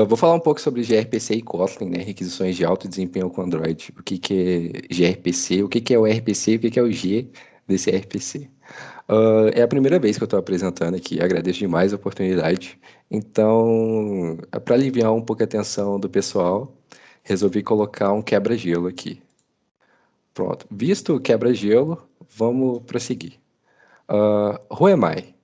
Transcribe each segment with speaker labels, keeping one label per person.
Speaker 1: Vou falar um pouco sobre gRPC e Kotlin, né? Requisições de alto desempenho com Android. O que que é gRPC, o que que é o RPC e o que que é o G desse RPC. É a primeira vez que eu estou apresentando aqui, agradeço demais a oportunidade. Então, para aliviar um pouco a atenção do pessoal, resolvi colocar um quebra-gelo aqui. Pronto, visto o quebra-gelo, vamos prosseguir. Who am I?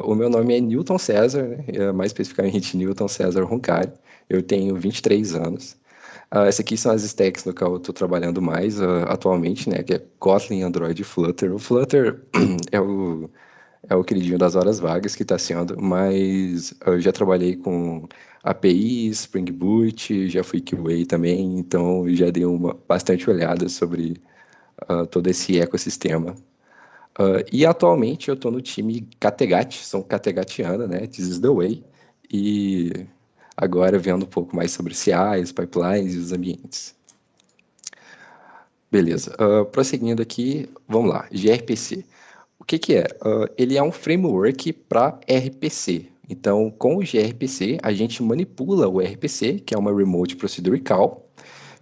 Speaker 1: O meu nome é Newton César, né? Mais especificamente Newton César Roncari. Eu tenho 23 anos. Essas aqui são as stacks no qual eu estou trabalhando mais atualmente, né? Que é Kotlin, Android e Flutter. O Flutter é o queridinho das horas vagas que está sendo, mas eu já trabalhei com APIs, Spring Boot, já fui QA também, então já dei uma bastante olhada sobre todo esse ecossistema. E atualmente eu estou no time Kattegat, sou Kattegatiana, né? This is the way. E agora vendo um pouco mais sobre CIs, pipelines e os ambientes. Beleza. Prosseguindo aqui, vamos lá. gRPC. O que que é? Ele é um framework para RPC. Então, com o gRPC, a gente manipula o RPC, que é uma Remote Procedure Call,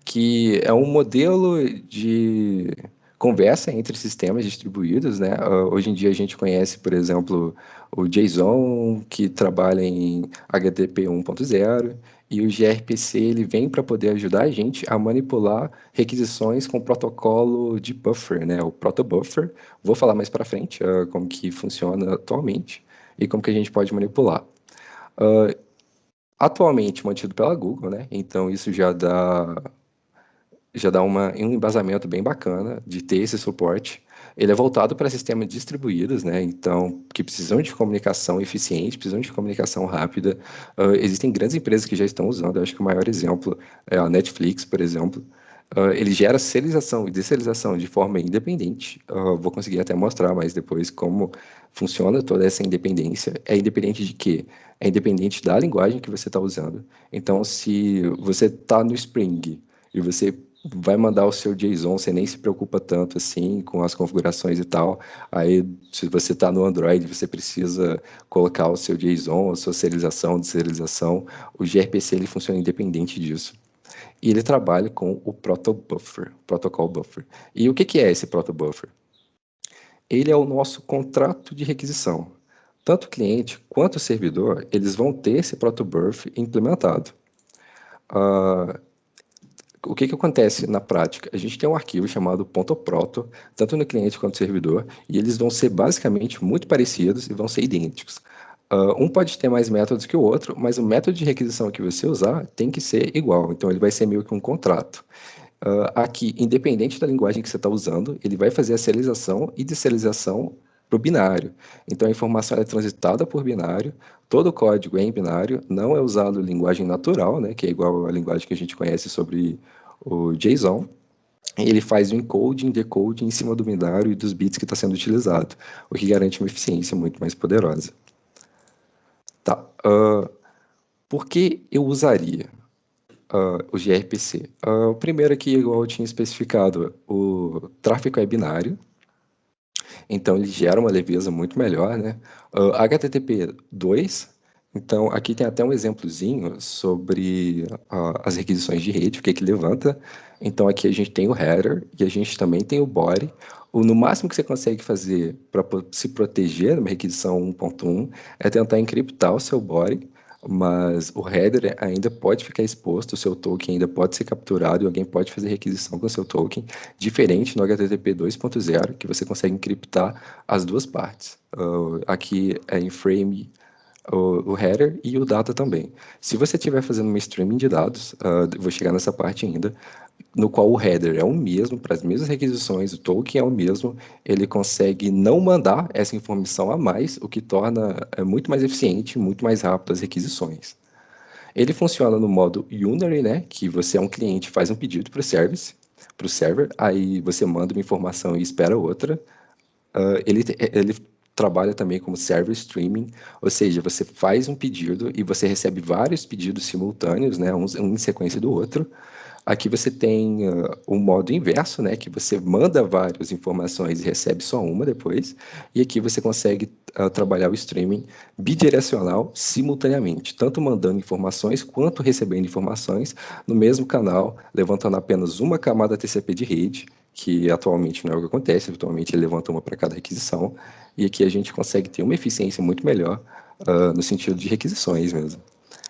Speaker 1: que é um modelo de conversa entre sistemas distribuídos, né? Hoje em dia a gente conhece, por exemplo, o JSON, que trabalha em HTTP 1.0, e o gRPC ele vem para poder ajudar a gente a manipular requisições com protocolo de buffer, né? O protobuffer. Vou falar mais para frente, como que funciona atualmente e como que a gente pode manipular. Atualmente mantido pela Google, né? Então isso já dá um embasamento bem bacana de ter esse suporte. Ele é voltado para sistemas distribuídos, né? Então, que precisam de comunicação eficiente, precisam de comunicação rápida. Existem grandes empresas que já estão usando. Eu acho que o maior exemplo é a Netflix, por exemplo. Ele gera serialização e deserialização de forma independente. Vou conseguir até mostrar mais depois como funciona toda essa independência. É independente de quê? É independente da linguagem que você está usando. Então, se você está no Spring e você vai mandar o seu JSON, você nem se preocupa tanto assim com as configurações e tal. Aí, se você está no Android, você precisa colocar o seu JSON, a sua serialização, deserialização. O gRPC ele funciona independente disso. E ele trabalha com o protobuffer, protocol buffer. E o que que é esse protobuffer? Ele é o nosso contrato de requisição. Tanto o cliente quanto o servidor, eles vão ter esse protobuffer implementado. O que que acontece na prática? A gente tem um arquivo chamado .proto, tanto no cliente quanto no servidor, e eles vão ser basicamente muito parecidos e vão ser idênticos. Um pode ter mais métodos que o outro, mas o método de requisição que você usar tem que ser igual, então ele vai ser meio que um contrato. Aqui, independente da linguagem que você está usando, ele vai fazer a serialização e deserialização para o binário. Então, a informação é transitada por binário, todo o código é em binário, não é usado linguagem natural, né, que é igual a linguagem que a gente conhece sobre o JSON. Ele faz o encoding e decoding em cima do binário e dos bits que está sendo utilizado, o que garante uma eficiência muito mais poderosa. Tá. Por que eu usaria? O gRPC. O primeiro aqui, igual eu tinha especificado, o tráfego é binário, então ele gera uma leveza muito melhor, né? HTTP 2, então aqui tem até um exemplozinho sobre as requisições de rede, o que que levanta. Então aqui a gente tem o header e a gente também tem o body. No máximo que você consegue fazer para se proteger numa requisição 1.1 é tentar encriptar o seu body, mas o header ainda pode ficar exposto, o seu token ainda pode ser capturado e alguém pode fazer requisição com o seu token, diferente no HTTP 2.0, que você consegue encriptar as duas partes. Aqui é em frame o header e o data também. Se você estiver fazendo uma streaming de dados, vou chegar nessa parte ainda, no qual o header é o mesmo, para as mesmas requisições, o token é o mesmo, ele consegue não mandar essa informação a mais, o que torna muito mais eficiente, muito mais rápido as requisições. Ele funciona no modo unary, né, que você é um cliente, faz um pedido para o service, para o server, aí você manda uma informação e espera outra. Ele trabalha também como server streaming, ou seja, você faz um pedido e você recebe vários pedidos simultâneos, né, um em sequência do outro. Aqui você tem o modo inverso, né, que você manda várias informações e recebe só uma depois. E aqui você consegue trabalhar o streaming bidirecional simultaneamente, tanto mandando informações quanto recebendo informações no mesmo canal, levantando apenas uma camada TCP de rede, que atualmente não é o que acontece, atualmente ele levanta uma para cada requisição. E aqui a gente consegue ter uma eficiência muito melhor no sentido de requisições mesmo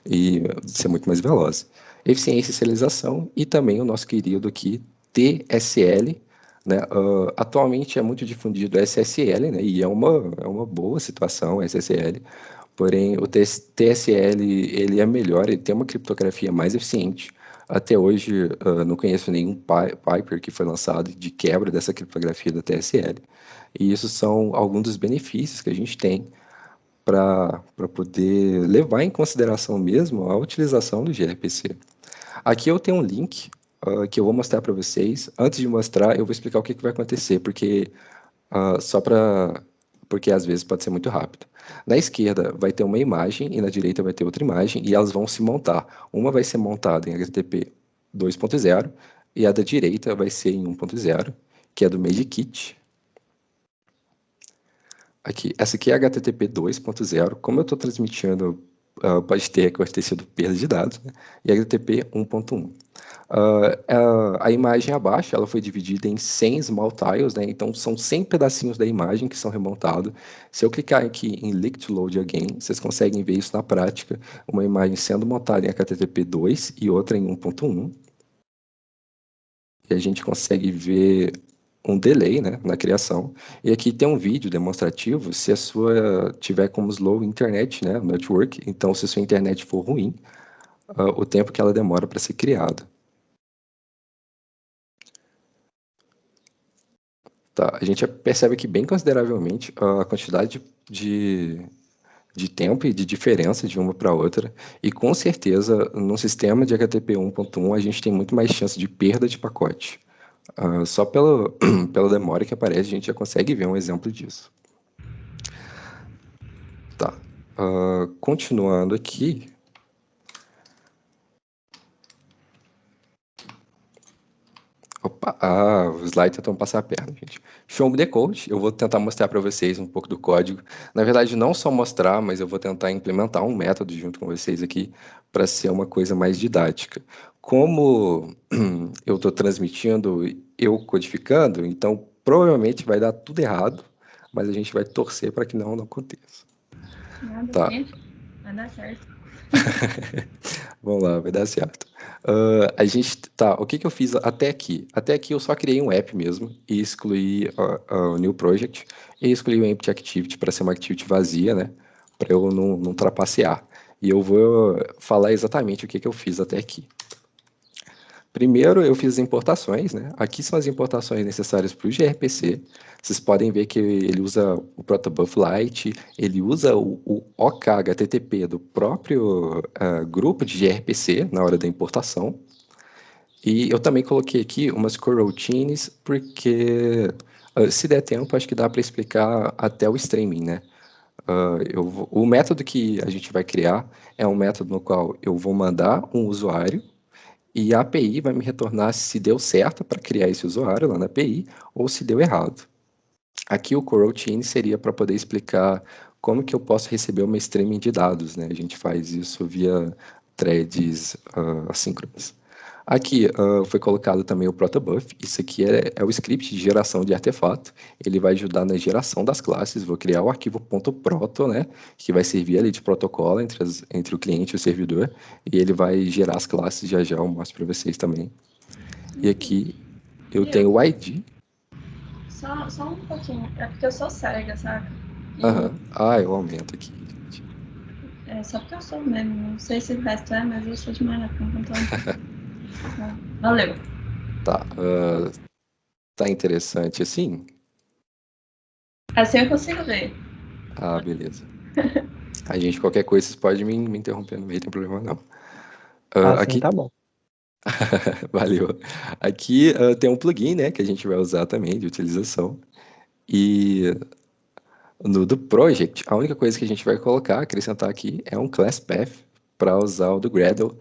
Speaker 1: e ser muito mais veloz. Eficiência e serialização e também o nosso querido aqui TSL, né? Atualmente é muito difundido SSL, né? E é uma boa situação SSL, porém o TSL ele é melhor, ele tem uma criptografia mais eficiente. Até hoje não conheço nenhum paper que foi lançado de quebra dessa criptografia da TSL. E isso são alguns dos benefícios que a gente tem para poder levar em consideração mesmo a utilização do gRPC. Aqui eu tenho um link que eu vou mostrar para vocês. Antes de mostrar, eu vou explicar o que, que vai acontecer, porque só para porque às vezes pode ser muito rápido. Na esquerda vai ter uma imagem e na direita vai ter outra imagem e elas vão se montar. Uma vai ser montada em HTTP 2.0 e a da direita vai ser em 1.0, que é do MediKit. Aqui, essa aqui é HTTP 2.0. Como eu estou transmitindo, pode ter sido perda de dados, né? E HTTP 1.1. A imagem abaixo, ela foi dividida em 100 small tiles, né? Então, são 100 pedacinhos da imagem que são remontados. Se eu clicar aqui em Link to Load Again, vocês conseguem ver isso na prática, uma imagem sendo montada em HTTP 2 e outra em 1.1. E a gente consegue ver um delay, né, na criação. E aqui tem um vídeo demonstrativo se a sua tiver como slow internet, né, network. Então, se a sua internet for ruim, o tempo que ela demora para ser criada. Tá, a gente percebe aqui bem consideravelmente a quantidade de tempo e de diferença de uma para outra. E com certeza, no sistema de HTTP 1.1, a gente tem muito mais chance de perda de pacote. Só pela demora que aparece, a gente já consegue ver um exemplo disso. Tá. Continuando aqui. Opa, os slides tentam passar a perna, gente. Show me the code. Eu vou tentar mostrar para vocês um pouco do código. Na verdade, não só mostrar, mas eu vou tentar implementar um método junto com vocês aqui para ser uma coisa mais didática. Como eu estou transmitindo, eu codificando, então provavelmente vai dar tudo errado, mas a gente vai torcer para que não aconteça.
Speaker 2: Nada,
Speaker 1: Tá.
Speaker 2: gente. Vai dar certo.
Speaker 1: Vamos lá, vai dar certo. A gente tá. O que que eu fiz até aqui? Até aqui eu só criei um app mesmo e excluí o new project e excluí o empty activity para ser uma activity vazia, né? Para eu não trapacear. E eu vou falar exatamente o que que eu fiz até aqui. Primeiro, eu fiz as importações, né? Aqui são as importações necessárias para o gRPC. Vocês podem ver que ele usa o Protobuf Lite, ele usa o OKHTTP do próprio grupo de gRPC na hora da importação. E eu também coloquei aqui umas coroutines, porque se der tempo, acho que dá para explicar até o streaming, né? O método que a gente vai criar é um método no qual eu vou mandar um usuário e a API vai me retornar se deu certo para criar esse usuário lá na API ou se deu errado. Aqui o coroutine seria para poder explicar como que eu posso receber uma streaming de dados, né? A gente faz isso via threads assíncronas. Aqui foi colocado também o protobuf. Isso aqui é o script de geração de artefato. Ele vai ajudar na geração das classes. Vou criar o arquivo .proto, né? Que vai servir ali de protocolo entre o cliente e o servidor. E ele vai gerar as classes já já. Eu mostro para vocês também. E aqui eu tenho o ID.
Speaker 2: Só um pouquinho. É porque eu sou cega, saca?
Speaker 1: Aham. Eu aumento aqui, gente.
Speaker 2: É só porque eu sou mesmo. Não sei se o resto é, mas eu sou de Manhattan, então. Valeu.
Speaker 1: Tá. Tá interessante assim?
Speaker 2: Assim eu consigo ver.
Speaker 1: Beleza. A gente, qualquer coisa, vocês podem me interromper no meio, não tem problema não.
Speaker 3: Assim
Speaker 1: Aqui
Speaker 3: tá bom.
Speaker 1: valeu. Aqui tem um plugin, né, que a gente vai usar também de utilização. E no do project, a única coisa que a gente vai colocar, acrescentar aqui, é um class path para usar o do Gradle.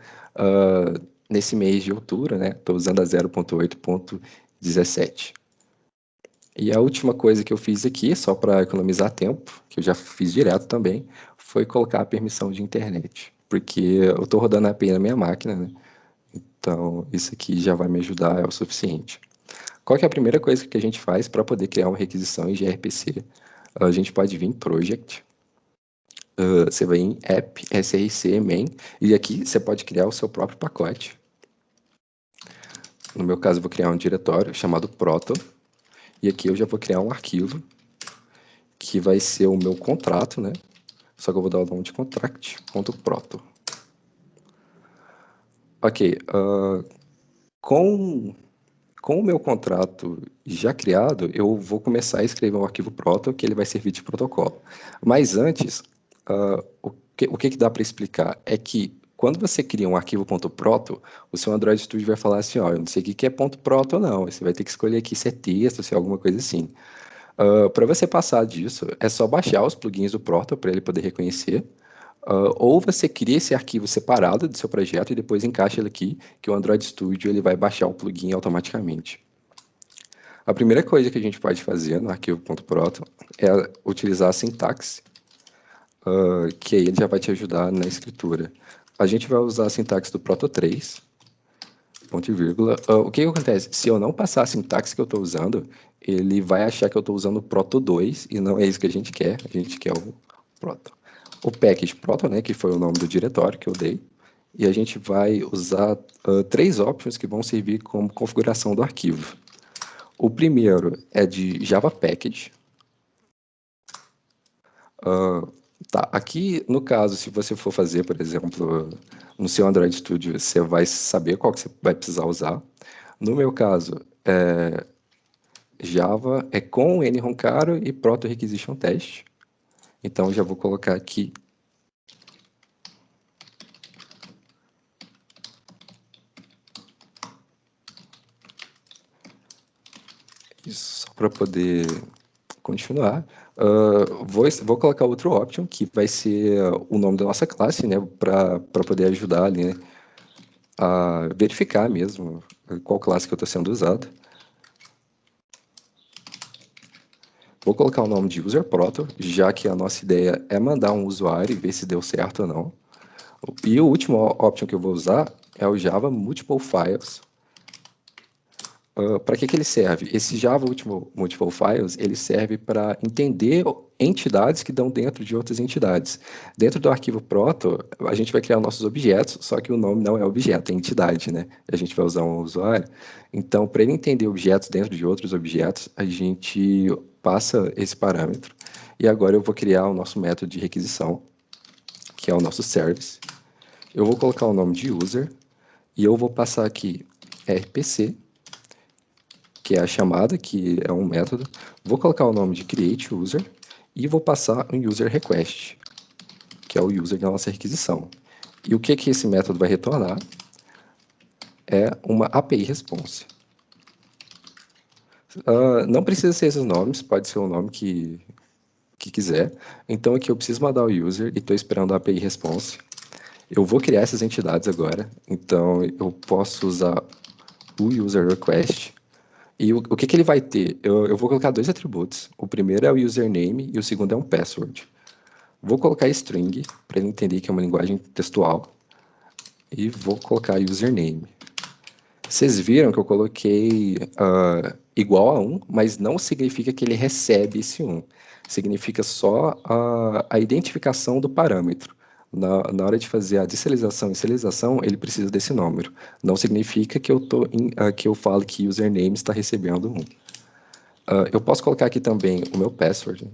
Speaker 1: nesse mês de outubro, né? Estou usando a 0.8.17. E a última coisa que eu fiz aqui, só para economizar tempo, que eu já fiz direto também, foi colocar a permissão de internet. Porque eu estou rodando a API na minha máquina, né? Então, isso aqui já vai me ajudar, é o suficiente. Qual que é a primeira coisa que a gente faz para poder criar uma requisição em gRPC? A gente pode vir em Project, você vai em App, src, main, e aqui você pode criar o seu próprio pacote. No meu caso, eu vou criar um diretório chamado Proto, e aqui eu já vou criar um arquivo, que vai ser o meu contrato, né? Só que eu vou dar o nome de contract.proto. Ok, com o meu contrato já criado, eu vou começar a escrever um arquivo proto que ele vai servir de protocolo. Mas antes, o que dá para explicar é que quando você cria um arquivo .proto, o seu Android Studio vai falar assim, ó, eu não sei o que é .proto ou não, você vai ter que escolher aqui se é texto, se é alguma coisa assim. Para você passar disso, é só baixar os plugins do Proto para ele poder reconhecer, ou você cria esse arquivo separado do seu projeto e depois encaixa ele aqui, que o Android Studio ele vai baixar o plugin automaticamente. A primeira coisa que a gente pode fazer no arquivo.proto é utilizar a sintaxe, que aí ele já vai te ajudar na escritura. A gente vai usar a sintaxe do Proto 3, ponto e vírgula. O que acontece? Se eu não passar a sintaxe que eu estou usando, ele vai achar que eu estou usando o Proto 2 e não é isso que a gente quer o Proto. O package Proto, né, que foi o nome do diretório que eu dei, e a gente vai usar três options que vão servir como configuração do arquivo. O primeiro é de Java Package. Tá, aqui no caso, se você for fazer, por exemplo, no seu Android Studio, você vai saber qual que você vai precisar usar. No meu caso, Java é com nroncaro e proto requisition test. Então, já vou colocar aqui. Isso, só para poder continuar. Vou colocar outro option, que vai ser o nome da nossa classe, né? Para poder ajudar ali, né, a verificar mesmo qual classe que eu estou sendo usado. Vou colocar o nome de userProto, já que a nossa ideia é mandar um usuário e ver se deu certo ou não. E o último option que eu vou usar é o Java Multiple Files. Para que ele serve? Esse Java Multiple Files, ele serve para entender entidades que dão dentro de outras entidades. Dentro do arquivo proto, a gente vai criar nossos objetos, só que o nome não é objeto, é entidade, né? A gente vai usar um usuário. Então, para ele entender objetos dentro de outros objetos, a gente passa esse parâmetro. E agora eu vou criar o nosso método de requisição, que é o nosso service. Eu vou colocar o nome de user e eu vou passar aqui RPC, que é a chamada, que é um método. Vou colocar o nome de create user e vou passar um user request, que é o user da nossa requisição. E o que esse método vai retornar é uma API response. Não precisa ser esses nomes, pode ser o nome que quiser. Então aqui eu preciso mandar o user e estou esperando a API response. Eu vou criar essas entidades agora, então eu posso usar o user request. E o que ele vai ter? Eu vou colocar dois atributos. O primeiro é o username e o segundo é um password. Vou colocar string, para ele entender que é uma linguagem textual. E vou colocar username. Vocês viram que eu coloquei igual a 1, mas não significa que ele recebe esse 1. Significa só a identificação do parâmetro. Na hora de fazer a deserialização e serialização, ele precisa desse número. Não significa que que eu falo que username está recebendo 1. Eu posso colocar aqui também o meu password.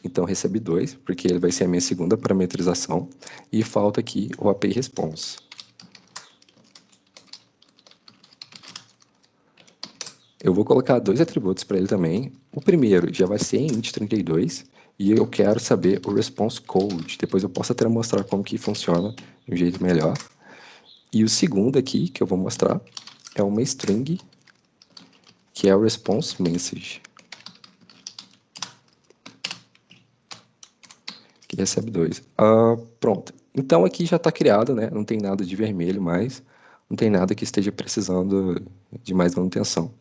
Speaker 1: Então, recebi 2, porque ele vai ser a minha segunda parametrização. E falta aqui o API response. Eu vou colocar dois atributos para ele também. O primeiro já vai ser em int32 e eu quero saber o response code. Depois eu posso até mostrar como que funciona de um jeito melhor. E o segundo aqui que eu vou mostrar é uma string que é o response message, que recebe 2. Pronto. Então aqui já está criado, né? Não tem nada de vermelho mais, não tem nada que esteja precisando de mais manutenção.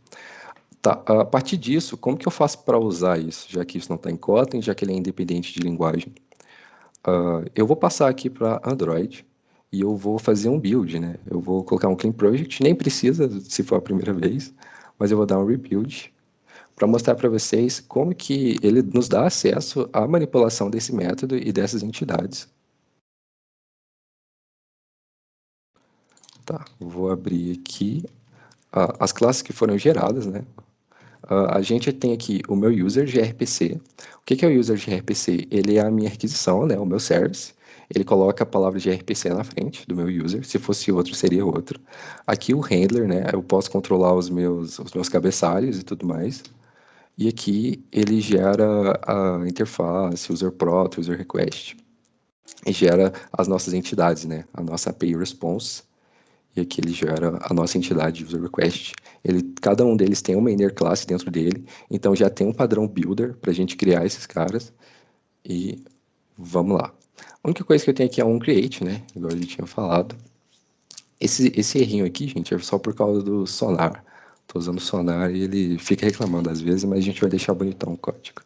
Speaker 1: Tá, a partir disso, como que eu faço para usar isso, já que isso não está em Kotlin, já que ele é independente de linguagem? Eu vou passar aqui para Android e eu vou fazer um build, né? Eu vou colocar um clean project, nem precisa se for a primeira vez, mas eu vou dar um rebuild para mostrar para vocês como que ele nos dá acesso à manipulação desse método e dessas entidades. Tá, vou abrir aqui as classes que foram geradas, né? A gente tem aqui o meu user gRPC. O que é o user gRPC? Ele é a minha requisição, né? O meu service. Ele coloca a palavra gRPC na frente do meu user. Se fosse outro, seria outro. Aqui o handler, né? Eu posso controlar os meus cabeçalhos e tudo mais. E aqui ele gera a interface, user prot, user request. E gera as nossas entidades, né? A nossa API response e aqui ele gera a nossa entidade user request. Cada um deles tem uma inner class dentro dele, então já tem um padrão builder para a gente criar esses caras e vamos lá. A única coisa que eu tenho aqui é um create, né? Igual a gente tinha falado. Esse errinho aqui, gente, é só por causa do Sonar. Tô usando o Sonar e ele fica reclamando às vezes, mas a gente vai deixar bonitão o código.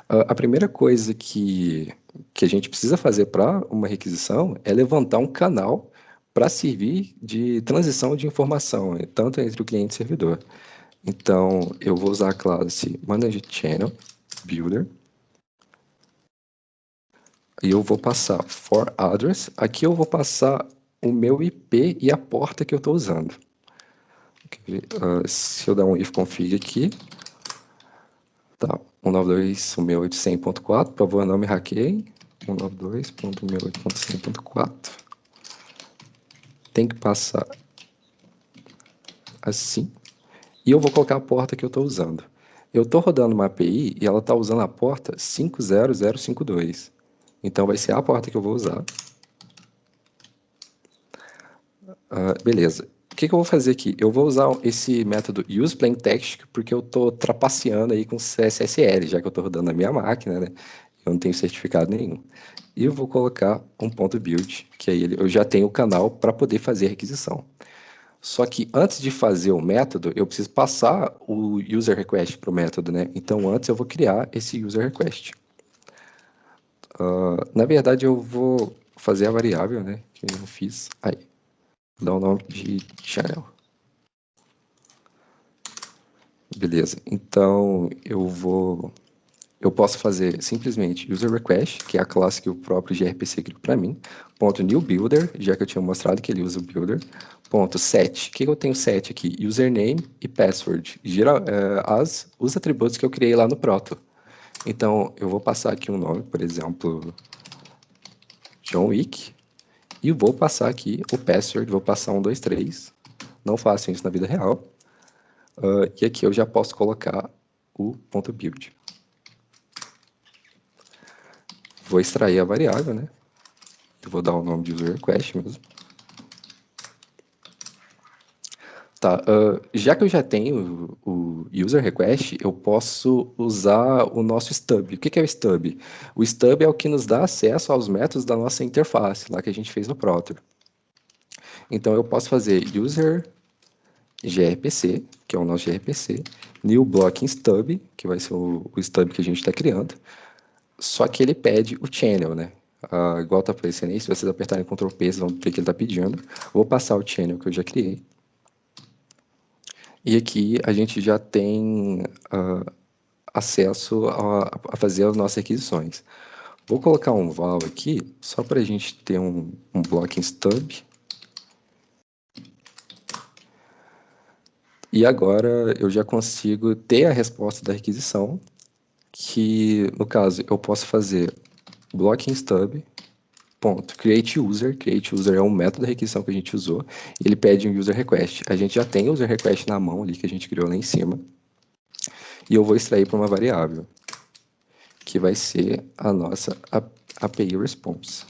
Speaker 1: A primeira coisa que a gente precisa fazer para uma requisição é levantar um canal para servir de transição de informação, tanto entre o cliente e o servidor. Então, eu vou usar a classe Manage Channel Builder e eu vou passar for address. Aqui eu vou passar o meu IP e a porta que eu estou usando. Se eu dar um if config aqui, tá, 192.168.100.4, por favor, não me hackeiem. 192.168.100.4. Tem que passar assim. E eu vou colocar a porta que eu estou usando. Eu estou rodando uma API e ela está usando a porta 50052. Então vai ser a porta que eu vou usar. Beleza. O que eu vou fazer aqui? Eu vou usar esse método usePlainText porque eu estou trapaceando aí com CSSL, já que eu estou rodando na minha máquina, né? Eu não tenho certificado nenhum. E eu vou colocar um ponto build, que aí eu já tenho o canal para poder fazer a requisição. Só que antes de fazer o método, eu preciso passar o user request para o método, né? Então antes eu vou criar esse user request. Na verdade, eu vou fazer a variável, né? Que eu não fiz. Aí, dá o nome de channel. Beleza. Então eu posso fazer simplesmente user request, que é a classe que o próprio gRPC criou para mim, ponto new builder, já que eu tinha mostrado que ele usa o builder, ponto set. O que eu tenho set aqui? Username e password. Os atributos que eu criei lá no proto. Então, eu vou passar aqui um nome, por exemplo, John Wick, e vou passar aqui o password, vou passar 123. Não façam isso na vida real. E aqui eu já posso colocar o ponto .build. Vou extrair a variável, né? Eu vou dar o nome de user request mesmo. Tá, já que eu já tenho o user request, eu posso usar o nosso stub. O que é o stub? O stub é o que nos dá acesso aos métodos da nossa interface, lá que a gente fez no Proto. Então eu posso fazer user gRPC, que é o nosso gRPC, new blocking stub, que vai ser o stub que a gente está criando, só que ele pede o channel, né? Igual tá aparecendo aí, se vocês apertarem Ctrl P, vocês vão ver que ele está pedindo. Vou passar o channel que eu já criei. E aqui a gente já tem acesso a fazer as nossas requisições. Vou colocar um val aqui, só para a gente ter um blocking stub. E agora eu já consigo ter a resposta da requisição, que no caso eu posso fazer blocking stub, ponto, create user é um método da requisição que a gente usou, e ele pede um user request. A gente já tem o user request na mão ali que a gente criou lá em cima, e eu vou extrair para uma variável, que vai ser a nossa API response.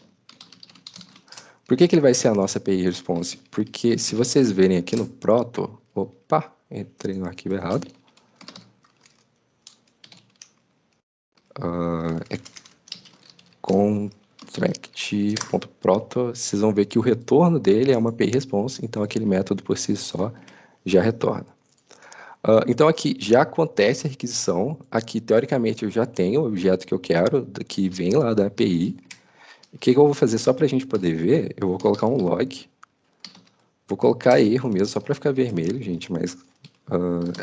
Speaker 1: Por que ele vai ser a nossa API response? Porque se vocês verem aqui no proto, opa, entrei no arquivo errado, é abstract.proto, vocês vão ver que o retorno dele é uma API response, então aquele método por si só já retorna. Então aqui já acontece a requisição, aqui teoricamente eu já tenho o objeto que eu quero, que vem lá da API. O que eu vou fazer só para a gente poder ver? Eu vou colocar um log, vou colocar erro mesmo, só para ficar vermelho, gente, mas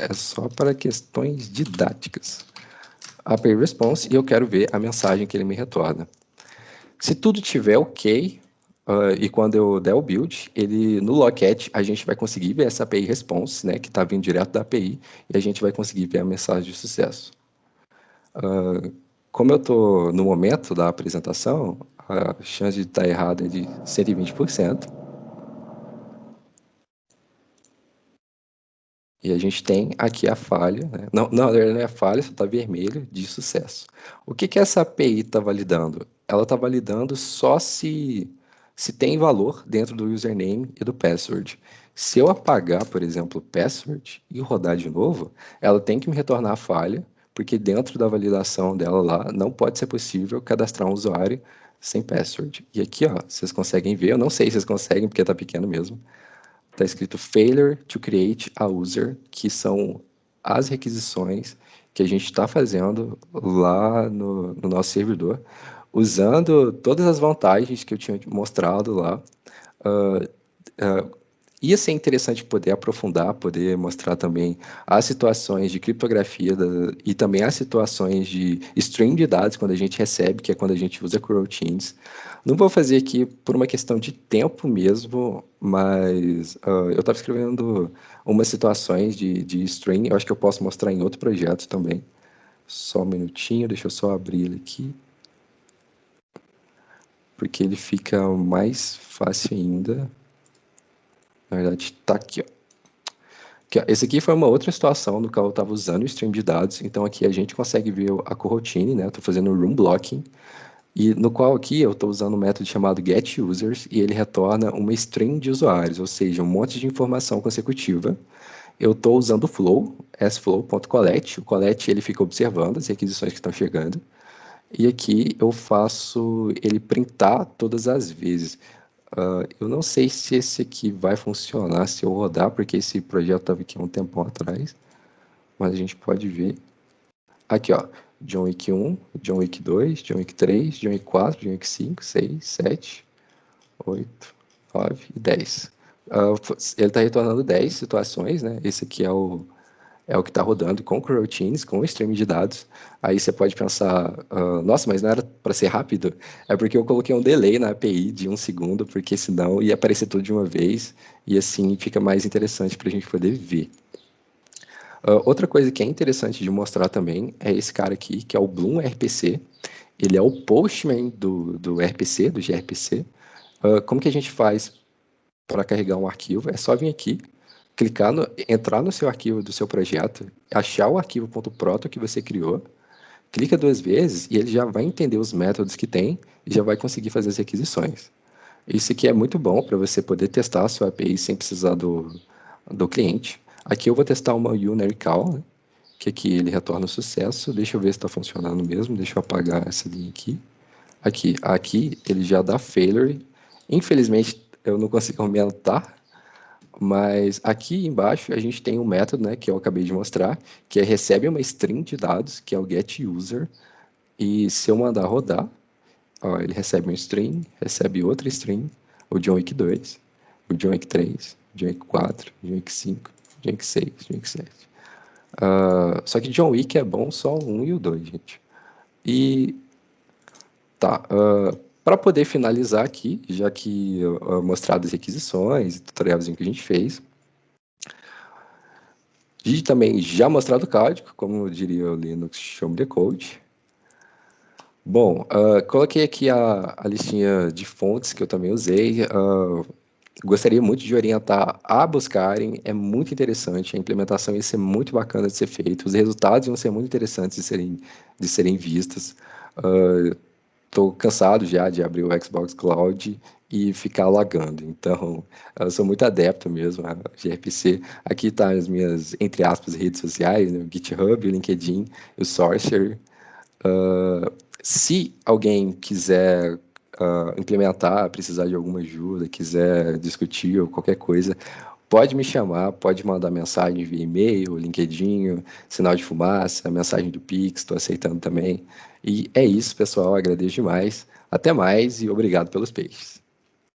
Speaker 1: é só para questões didáticas. API response, e eu quero ver a mensagem que ele me retorna. Se tudo tiver ok, e quando eu der o build, ele no Locket a gente vai conseguir ver essa API response, né, que está vindo direto da API, e a gente vai conseguir ver a mensagem de sucesso. Como eu estou no momento da apresentação, a chance de estar errado é de 120%. E a gente tem aqui a falha, né? Não, na verdade não é falha, só está vermelho, de sucesso. O que essa API está validando? Ela está validando só se tem valor dentro do username e do password. Se eu apagar, por exemplo, o password e rodar de novo, ela tem que me retornar a falha, porque dentro da validação dela lá, não pode ser possível cadastrar um usuário sem password. E aqui, ó, vocês conseguem ver, eu não sei se vocês conseguem, porque está pequeno mesmo, está escrito Failure to Create a User, que são as requisições que a gente está fazendo lá no nosso servidor, usando todas as vantagens que eu tinha mostrado lá. Uh, uh, Ia ser interessante poder aprofundar, poder mostrar também as situações de criptografia e também as situações de stream de dados quando a gente recebe, que é quando a gente usa coroutines. Não vou fazer aqui por uma questão de tempo mesmo, mas eu estava escrevendo umas situações de stream, eu acho que eu posso mostrar em outro projeto também. Só um minutinho, deixa eu só abrir ele aqui, porque ele fica mais fácil ainda. Na verdade, está aqui, ó. Esse aqui foi uma outra situação no qual eu estava usando o stream de dados, então aqui a gente consegue ver a coroutine, né? Estou fazendo o room blocking, e no qual aqui eu estou usando um método chamado getUsers, e ele retorna uma string de usuários, ou seja, um monte de informação consecutiva. Eu estou usando o flow, sflow.collect, o collect ele fica observando as requisições que estão chegando, e aqui eu faço ele printar todas as vezes. Eu não sei se esse aqui vai funcionar se eu rodar, porque esse projeto estava aqui há um tempão atrás, mas a gente pode ver. Aqui, ó, John Wick 1, John Wick 2, John Wick 3, John Wick 4, John Wick 5, 6, 7, 8, 9 e 10. Ele está retornando 10 situações, né? Esse aqui é o que está rodando com coroutines, com streaming de dados. Aí você pode pensar, nossa, mas não era para ser rápido? É porque eu coloquei um delay na API de 1 segundo, porque senão ia aparecer tudo de uma vez, e assim fica mais interessante para a gente poder ver. Outra coisa que é interessante de mostrar também é esse cara aqui, que é o Bloom RPC. Ele é o postman do RPC, do gRPC. Como que a gente faz para carregar um arquivo? É só vir aqui, entrar no seu arquivo do seu projeto, achar o arquivo .proto que você criou, clica 2 vezes e ele já vai entender os métodos que tem e já vai conseguir fazer as requisições. Isso aqui é muito bom para você poder testar a sua API sem precisar do cliente. Aqui eu vou testar uma unary call, né, que aqui ele retorna o sucesso. Deixa eu ver se está funcionando mesmo. Deixa eu apagar essa linha aqui. Aqui ele já dá failure. Infelizmente eu não consigo aumentar, mas aqui embaixo a gente tem um método, né, que eu acabei de mostrar, que recebe uma string de dados, que é o getUser, e se eu mandar rodar, ó, ele recebe uma string, recebe outra string, o John Wick 2, o John Wick 3, o John Wick 4, o John Wick 5, o John Wick 6, o John Wick 7. Só que John Wick é bom só o 1 e o 2, gente. E tá, para poder finalizar aqui, já que mostrado as requisições, tutorialzinho que a gente fez, e também já mostrado o código, como diria o Linux, show me the code. Bom, coloquei aqui a listinha de fontes que eu também usei. Gostaria muito de orientar a buscarem, é muito interessante, a implementação ia ser muito bacana de ser feita, os resultados iam ser muito interessantes de serem vistos. Estou cansado já de abrir o Xbox Cloud e ficar lagando. Então, eu sou muito adepto mesmo a gRPC. Aqui tá as minhas, entre aspas, redes sociais, né? O GitHub, o LinkedIn, o Sorcerer. Se alguém quiser implementar, precisar de alguma ajuda, quiser discutir ou qualquer coisa, pode me chamar, pode mandar mensagem via e-mail, LinkedIn, sinal de fumaça, mensagem do Pix, estou aceitando também. E é isso, pessoal, agradeço demais. Até mais e obrigado pelos peixes.